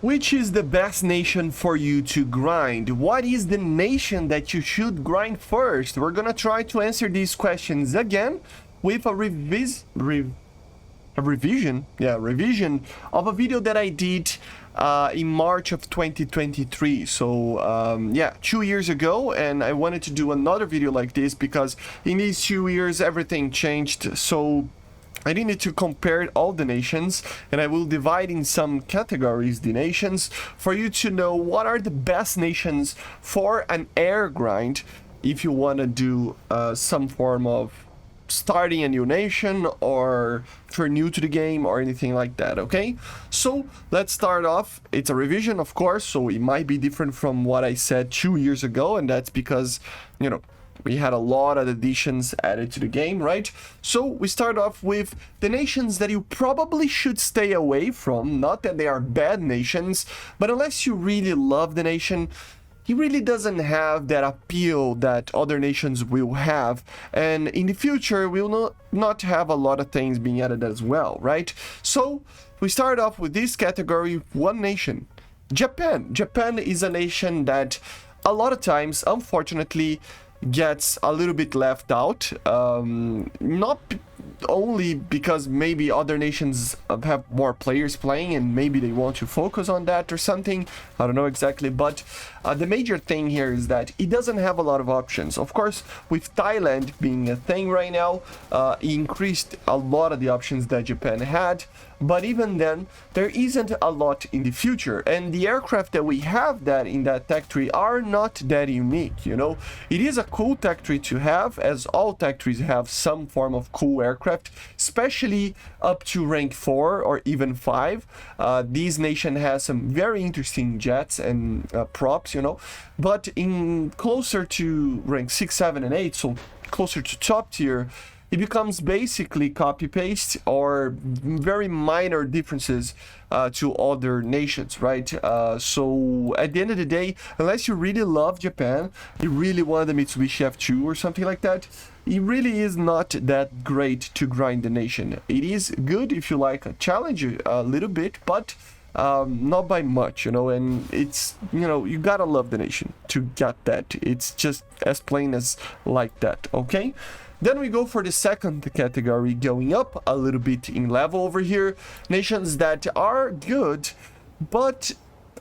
Which is the best nation for you to grind? What is the nation that you should grind first? We're gonna try to answer these questions again with a revision of a video that I did in March of 2023. So yeah, 2 years ago, and I wanted to do another video like this because in these 2 years everything changed. So I needed to compare all the nations, and I will divide in some categories the nations for you to know what are the best nations for an air grind if you want to do some form of starting a new nation, or if you're new to the game or anything like that. Okay, so let's start off. It's a revision, of course, so it might be different from what I said 2 years ago, and that's because, you know, we had a lot of additions added to the game, right? So we start off with the nations that you probably should stay away from. Not that they are bad nations, but unless you really love the nation, he really doesn't have that appeal that other nations will have, and in the future will not have a lot of things being added as well, right? So we start off with this category, one nation, Japan. Japan is a nation that a lot of times, unfortunately, gets a little bit left out, not only because maybe other nations have more players playing and maybe they want to focus on that or something, I don't know exactly, but the major thing here is that it doesn't have a lot of options. Of course, with Thailand being a thing right now, it increased a lot of the options that Japan had, but even then there isn't a lot in the future, and the aircraft that we have that in that tech tree are not that unique. You know, it is a cool tech tree to have, as all tech trees have some form of cool aircraft, especially up to rank 4 or even 5. This nation has some very interesting jets and props, you know, but in closer to rank 6, 7 and 8, so closer to top tier, it becomes basically copy-paste or very minor differences to other nations, right? So at the end of the day, unless you really love Japan, you really want the Mitsubishi F2 or something like that, it really is not that great to grind the nation. It is good if you like a challenge a little bit, but not by much, you know, and it's, you know, you gotta love the nation to get that. It's just as plain as like that, okay? Then we go for the second category, going up a little bit in level over here. Nations that are good, but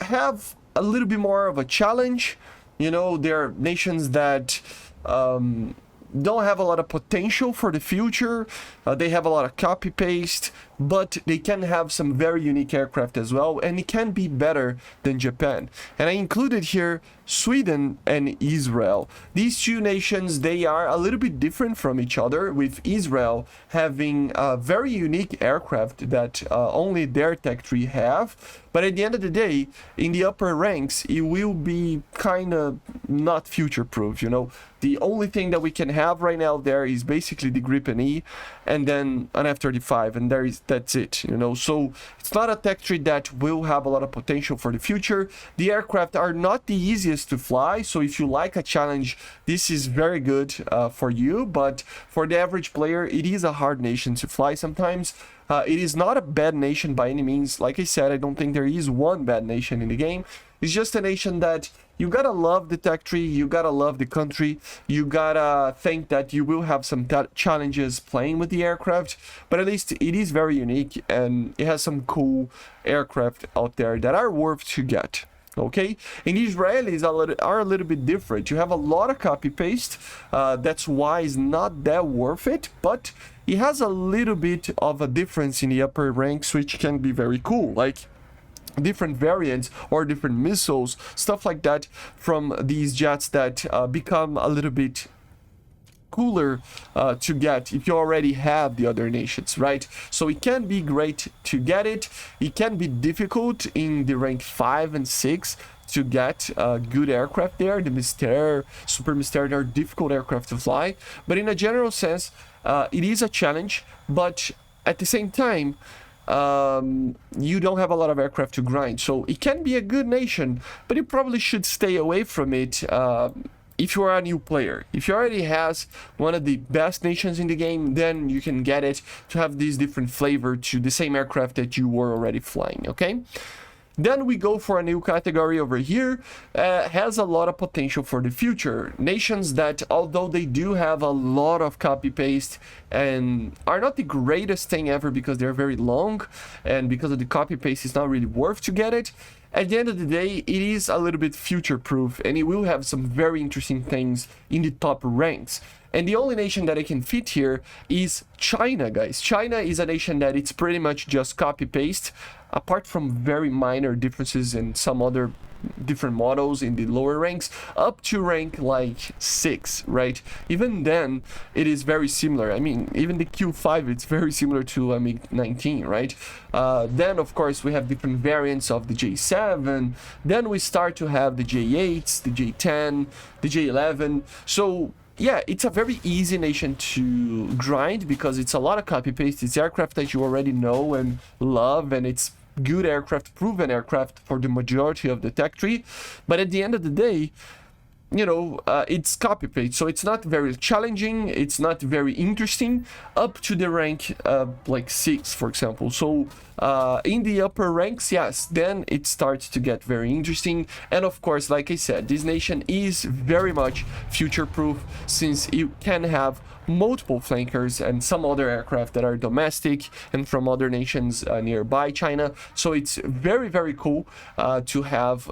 have a little bit more of a challenge. You know, they're nations that don't have a lot of potential for the future. They have a lot of copy paste, but they can have some very unique aircraft as well, and it can be better than Japan. And I included here Sweden and Israel. These two nations, they are a little bit different from each other, with Israel having a very unique aircraft that only their tech tree have. But at the end of the day, in the upper ranks, it will be kind of not future-proof, you know. The only thing that we can have right now there is basically the Gripen E and then an F-35, and that's it, you know. So it's not a tech tree that will have a lot of potential for the future. The aircraft are not the easiest to fly, so if you like a challenge, this is very good for you, but for the average player, it is a hard nation to fly sometimes. It is not a bad nation by any means. Like I said, I don't think there is one bad nation in the game. It's just a nation that you gotta love the tech tree, you gotta love the country, you gotta think that you will have some challenges playing with the aircraft, but at least it is very unique and it has some cool aircraft out there that are worth to get. Okay, and the Israelis are a little bit different. You have a lot of copy paste, that's why it's not that worth it, but it has a little bit of a difference in the upper ranks, which can be very cool, like different variants or different missiles, stuff like that, from these jets that become a little bit cooler to get if you already have the other nations, right? So it can be great to get it. It can be difficult in the rank 5 and 6 to get good aircraft there. The Mystère, Super Mystère are difficult aircraft to fly, but in a general sense, it is a challenge. But at the same time, you don't have a lot of aircraft to grind, so it can be a good nation, but you probably should stay away from it if you are a new player. If you already has one of the best nations in the game, then you can get it to have this different flavor to the same aircraft that you were already flying, okay? Then we go for a new category over here, has a lot of potential for the future. Nations that, although they do have a lot of copy-paste and are not the greatest thing ever because they're very long, and because of the copy-paste it's not really worth to get it, at the end of the day, it is a little bit future-proof, and it will have some very interesting things in the top ranks. And the only nation that I can fit here is China, guys. China is a nation that it's pretty much just copy-paste, apart from very minor differences in some other different models in the lower ranks, up to rank like 6, right? Even then, it is very similar. I mean, even the Q5, it's very similar to MiG-19, right? Then, of course, we have different variants of the J7. Then we start to have the J8s, the J10, the J11. So yeah, it's a very easy nation to grind because it's a lot of copy-paste. It's aircraft that you already know and love, and it's good aircraft, proven aircraft for the majority of the tech tree. But at the end of the day, you know, it's copy-paste, so it's not very challenging, it's not very interesting, up to the rank like 6, for example. So in the upper ranks, yes, then it starts to get very interesting. And of course, like I said, this nation is very much future-proof, since you can have multiple flankers and some other aircraft that are domestic and from other nations nearby China. So it's very, very cool to have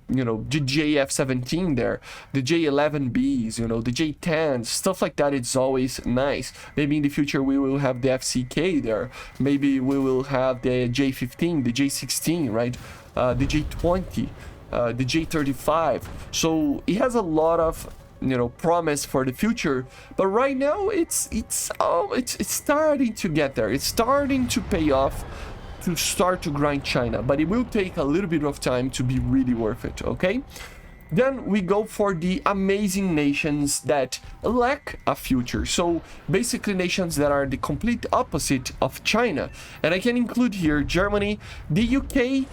you know, the JF-17 there, the J11Bs, you know, the J10s, stuff like that. It's always nice. Maybe in the future we will have the FCK there. Maybe we will have the J15, the J16, right? The J20, the J35. So it has a lot of, you know, promise for the future, but right now it's starting to get there. It's starting to pay off, to start to grind China, but it will take a little bit of time to be really worth it, okay? Then we go for the amazing nations that lack a future. So basically nations that are the complete opposite of China. And I can include here Germany, the UK,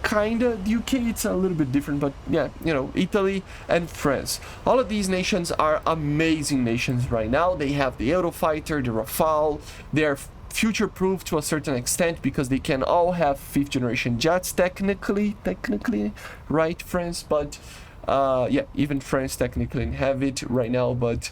kinda. The UK, it's a little bit different, but yeah, you know, Italy and France. All of these nations are amazing nations right now. They have the Eurofighter, the Rafale, they're future-proof to a certain extent because they can all have 5th generation jets technically, right, France? But yeah, even France technically have it right now, but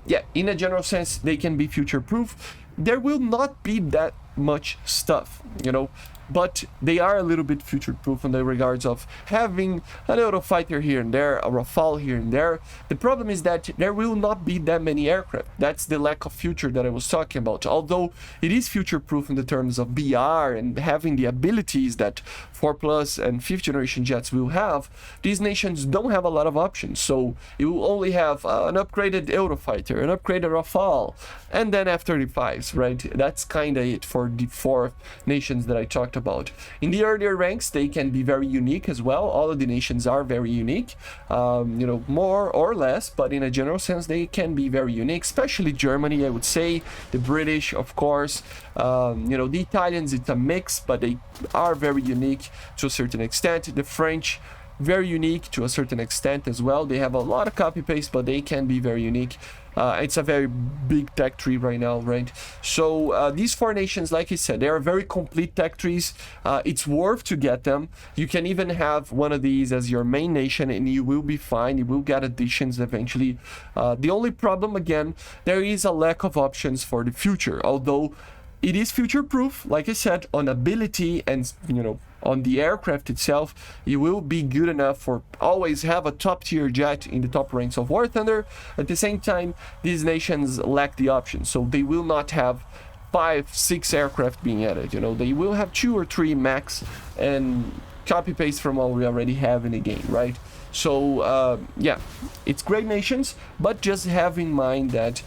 yeah, in a general sense, they can be future-proof. There will not be that much stuff, you know, but they are a little bit future-proof in the regards of having an Eurofighter here and there, a Rafale here and there. The problem is that there will not be that many aircraft. That's the lack of future that I was talking about. Although it is future-proof in the terms of BR and having the abilities that 4+ and 5th generation jets will have, these nations don't have a lot of options. So you will only have an upgraded Eurofighter, an upgraded Rafale, and then F-35s, right? That's kind of it for the 4 nations that I talked about. In the earlier ranks, they can be very unique as well. All of the nations are very unique, you know, more or less, but in a general sense, they can be very unique, especially Germany, I would say, the British, of course, you know, the Italians, it's a mix, but they are very unique to a certain extent. The French, very unique to a certain extent as well. They have a lot of copy-paste, but they can be very unique. It's a very big tech tree right now, right? So these 4 nations, like I said, they are very complete tech trees. It's worth to get them. You can even have one of these as your main nation and you will be fine. You will get additions eventually. The only problem, again, there is a lack of options for the future, although it is future-proof, like I said, on ability and, you know, on the aircraft itself. It will be good enough for always have a top-tier jet in the top ranks of War Thunder. At the same time, these nations lack the option, so they will not have 5-6 aircraft being added. You know, they will have 2 or 3 max and copy-paste from what we already have in the game, right? So yeah, it's great nations, but just have in mind that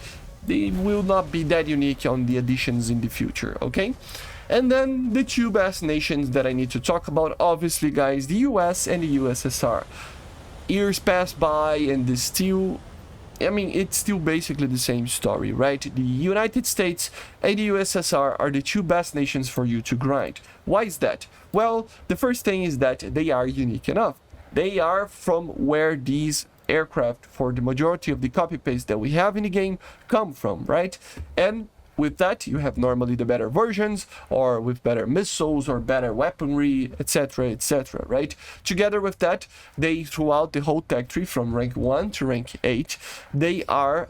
they will not be that unique on the additions in the future, okay? And then the 2 best nations that I need to talk about, obviously, guys, the US and the USSR. Years pass by and it's still basically the same story, right? The United States and the USSR are the 2 best nations for you to grind. Why is that? Well, the first thing is that they are unique enough. They are from where these aircraft, for the majority of the copy paste that we have in the game, come from, right? And with that, you have normally the better versions, or with better missiles, or better weaponry, etc., etc., right? Together with that, they, throughout the whole tech tree, from rank 1 to rank 8, they are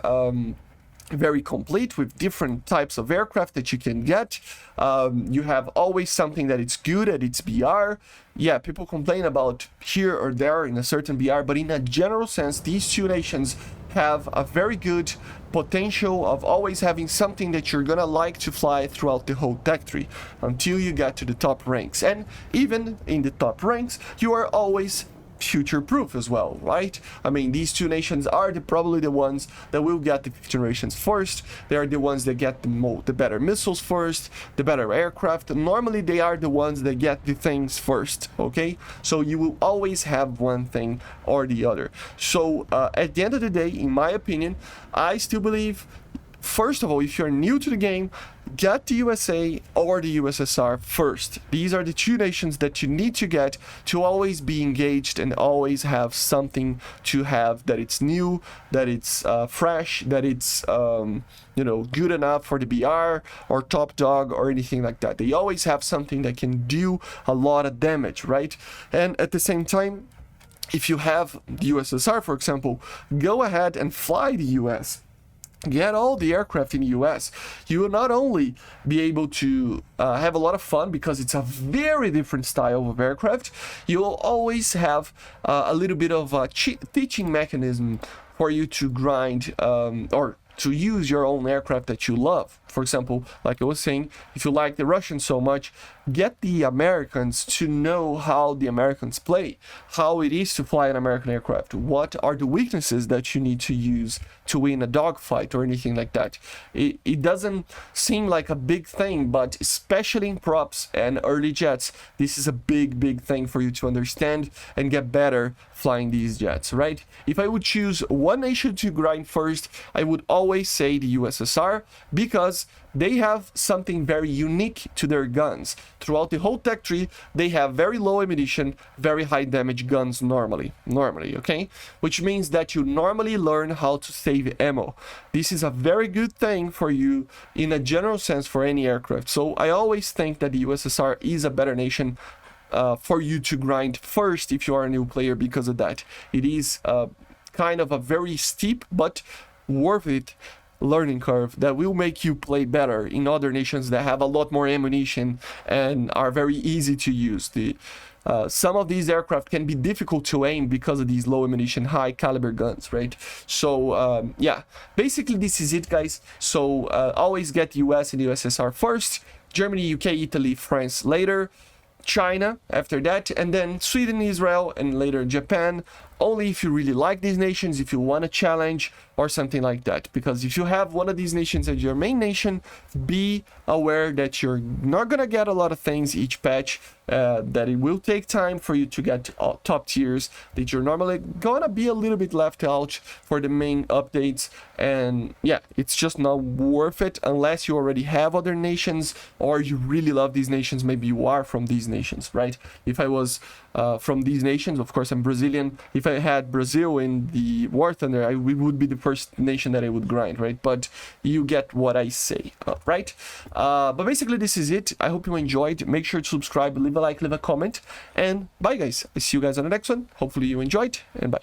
very complete with different types of aircraft that you can get. You have always something that it's good at its BR. Yeah, people complain about here or there in a certain BR, but in a general sense, these two nations have a very good potential of always having something that you're gonna like to fly throughout the whole tech tree until you get to the top ranks. And even in the top ranks, you are always future-proof as well, right? I mean, these two nations are probably the ones that will get the fifth generations first. They are the ones that get the better missiles first, the better aircraft. Normally, they are the ones that get the things first, okay? So you will always have one thing or the other. So at the end of the day, in my opinion, I still believe, first of all, if you're new to the game, get the USA or the USSR first. These are the two nations that you need to get to always be engaged and always have something to have that it's new, that it's fresh, that it's you know, good enough for the BR or top dog or anything like that. They always have something that can do a lot of damage, right? And at the same time, if you have the USSR, for example, go ahead and fly the US. Get all the aircraft in the US. You will not only be able to have a lot of fun because it's a very different style of aircraft, you will always have a little bit of a teaching mechanism for you to grind or to use your own aircraft that you love. For example, like I was saying, if you like the Russians so much, get the Americans to know how the Americans play, how it is to fly an American aircraft, what are the weaknesses that you need to use to win a dogfight or anything like that. It doesn't seem like a big thing, but especially in props and early jets, this is a big thing for you to understand and get better flying these jets, right? If I would choose one nation to grind first, I would always say the USSR, because they have something very unique to their guns. Throughout the whole tech tree, they have very low ammunition, very high damage guns normally, okay? Which means that you normally learn how to save ammo. This is a very good thing for you in a general sense for any aircraft. So I always think that the USSR is a better nation for you to grind first if you are a new player because of that. It is kind of a very steep but worth it learning curve that will make you play better in other nations that have a lot more ammunition and are very easy to use. Some of these aircraft can be difficult to aim because of these low ammunition, high caliber guns, right? So yeah, basically this is it, guys. So always get US and USSR first, Germany, UK, Italy, France later, China after that, and then Sweden, Israel, and later Japan. Only if you really like these nations, if you want a challenge or something like that. Because if you have one of these nations as your main nation, be aware that you're not gonna get a lot of things each patch, that it will take time for you to get top tiers, that you're normally gonna be a little bit left out for the main updates. And yeah, it's just not worth it unless you already have other nations or you really love these nations. Maybe you are from these nations, right? If I was from these nations, of course I'm Brazilian, if I had Brazil in the War Thunder, we would be the first nation that I would grind, right? But you get what I say, right? But basically this is it. I hope you enjoyed. Make sure to subscribe, leave a like, leave a comment, and bye guys. I see you guys on the next one. Hopefully you enjoyed, and bye.